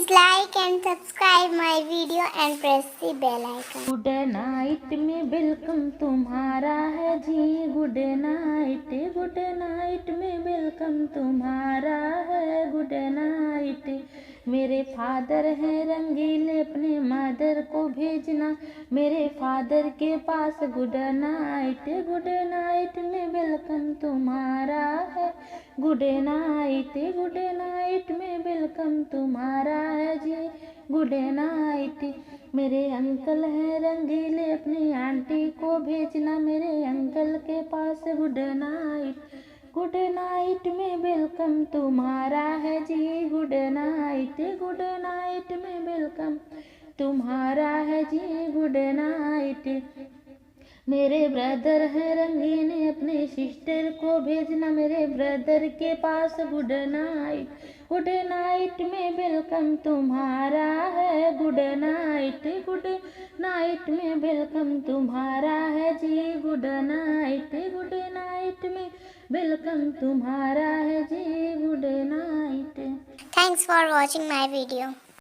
Please like and subscribe my video and press the bell icon. Good night में welcome तुम्हारा है जी, good night में welcome तुम्हारा है, गुड नाइट। मेरे फादर हैं रंगीले, अपने मदर को भेजना मेरे फादर के पास। गुड नाइट में वेलकम तुम्हारा है, गुड नाइट में वेलकम तुम्हारा है जी, गुड नाइट। मेरे अंकल हैं रंगीले, अपनी आंटी को भेजना मेरे अंकल के पास। गुड नाइट में वेलकम तुम्हारा है जी, गुड नाइट में वेलकम तुम्हारा है जी, गुड नाइट। मेरे ब्रदर हैं रंगीने, अपने सिस्टर को भेजना मेरे ब्रदर के पास। गुड नाइट में वेलकम तुम्हारा है, गुड नाइट में वेलकम तुम्हारा है जी, गुड नाइट में वेलकम तुम्हारा है जी, good night. Thanks for watching my video.